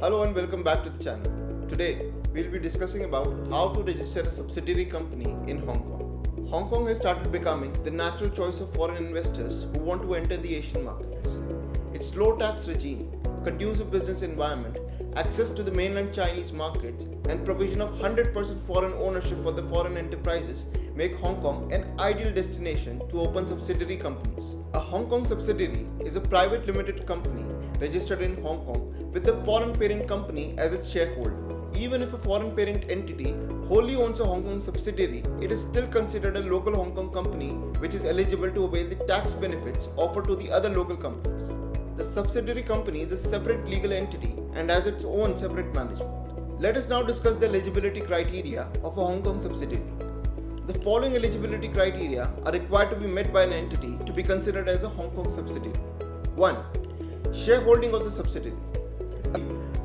Hello and welcome back to the channel. Today, we'll be discussing about how to register a subsidiary company in Hong Kong. Hong Kong has started becoming the natural choice of foreign investors who want to enter the Asian markets. Its low tax regime, conducive business environment, access to the mainland Chinese markets, and provision of 100% foreign ownership for the foreign enterprises make Hong Kong an ideal destination to open subsidiary companies. A Hong Kong subsidiary is a private limited company registered in Hong Kong with the foreign parent company as its shareholder. Even if a foreign parent entity wholly owns a Hong Kong subsidiary, it is still considered a local Hong Kong company which is eligible to avail the tax benefits offered to the other local companies. The subsidiary company is a separate legal entity and has its own separate management. Let us now discuss the eligibility criteria of a Hong Kong subsidiary. The following eligibility criteria are required to be met by an entity to be considered as a Hong Kong subsidiary. 1. Shareholding of the subsidiary.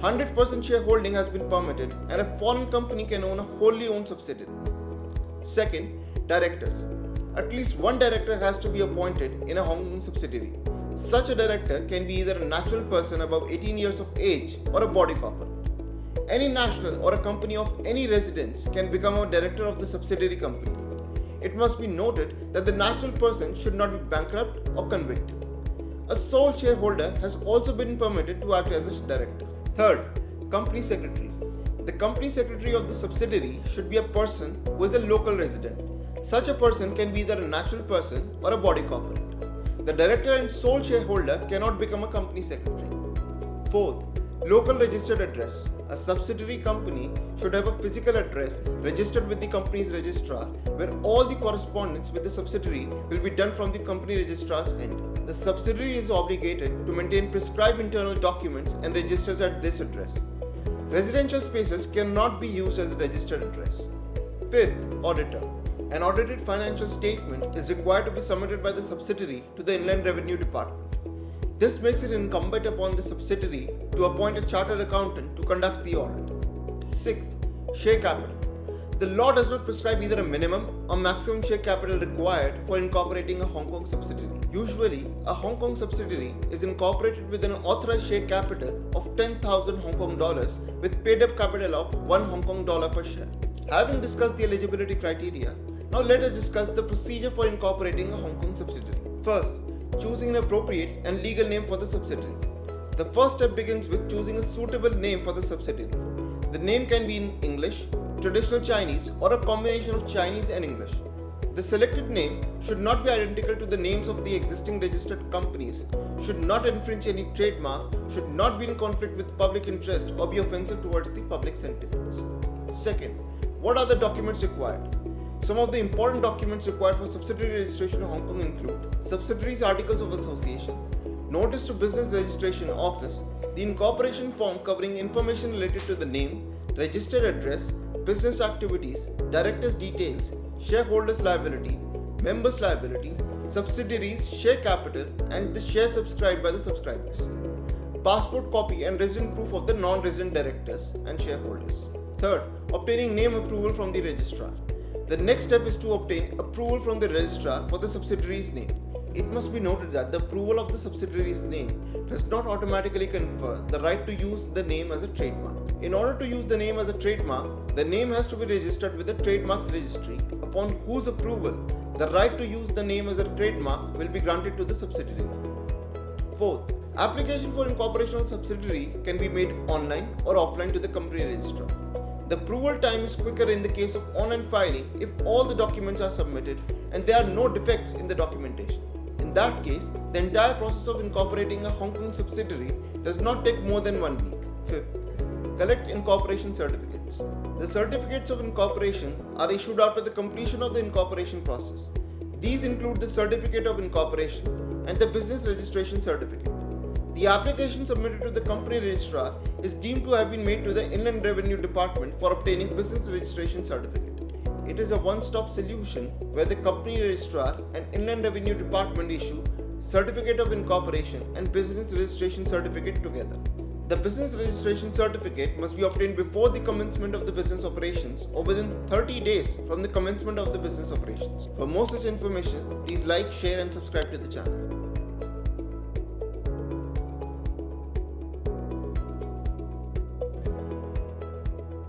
100% shareholding has been permitted and a foreign company can own a wholly owned subsidiary. Second, directors. At least one director has to be appointed in a Hong Kong subsidiary. Such a director can be either a natural person above 18 years of age or a body corporate. Any national or a company of any residence can become a director of the subsidiary company. It must be noted that the natural person should not be bankrupt or convicted. A sole shareholder has also been permitted to act as the director. Third, company secretary. The company secretary of the subsidiary should be a person who is a local resident. Such a person can be either a natural person or a body corporate. The director and sole shareholder cannot become a company secretary. Fourth, local registered address. A subsidiary company should have a physical address registered with the company's registrar, where all the correspondence with the subsidiary will be done from the company registrar's end. The subsidiary is obligated to maintain prescribed internal documents and registers at this address. Residential spaces cannot be used as a registered address. Fifth, auditor. An audited financial statement is required to be submitted by the subsidiary to the Inland Revenue Department. This makes it incumbent upon the subsidiary to appoint a chartered accountant to conduct the audit. Sixth, share capital. The law does not prescribe either a minimum or maximum share capital required for incorporating a Hong Kong subsidiary. Usually, a Hong Kong subsidiary is incorporated with an authorized share capital of 10,000 Hong Kong dollars with paid up capital of 1 Hong Kong dollar per share. Having discussed the eligibility criteria, now let us discuss the procedure for incorporating a Hong Kong subsidiary. First, choosing an appropriate and legal name for the subsidiary. The first step begins with choosing a suitable name for the subsidiary. The name can be in English, traditional Chinese, or a combination of Chinese and English. The selected name should not be identical to the names of the existing registered companies, should not infringe any trademark, should not be in conflict with public interest, or be offensive towards the public sentiments. Second, what are the documents required? Some of the important documents required for subsidiary registration in Hong Kong include subsidiaries articles of association, notice to business registration office, the incorporation form covering information related to the name, registered address, business activities, directors' details, shareholders' liability, members' liability, subsidiaries' share capital, and the share subscribed by the subscribers. Passport copy and resident proof of the non-resident directors and shareholders. Third, obtaining name approval from the registrar. The next step is to obtain approval from the registrar for the subsidiary's name. It must be noted that the approval of the subsidiary's name does not automatically confer the right to use the name as a trademark. In order to use the name as a trademark, the name has to be registered with the Trademarks Registry, upon whose approval the right to use the name as a trademark will be granted to the subsidiary. Fourth, application for incorporation of subsidiary can be made online or offline to the company registrar. The approval time is quicker in the case of online filing if all the documents are submitted and there are no defects in the documentation. In that case, the entire process of incorporating a Hong Kong subsidiary does not take more than 1 week. Fifth, collect incorporation certificates. The certificates of incorporation are issued after the completion of the incorporation process. These include the certificate of incorporation and the business registration certificate. The application submitted to the company registrar is deemed to have been made to the Inland Revenue Department for obtaining business registration certificate. It is a one-stop solution where the company registrar and Inland Revenue Department issue certificate of incorporation and business registration certificate together. The business registration certificate must be obtained before the commencement of the business operations or within 30 days from the commencement of the business operations. For more such information, please like, share and subscribe to the channel.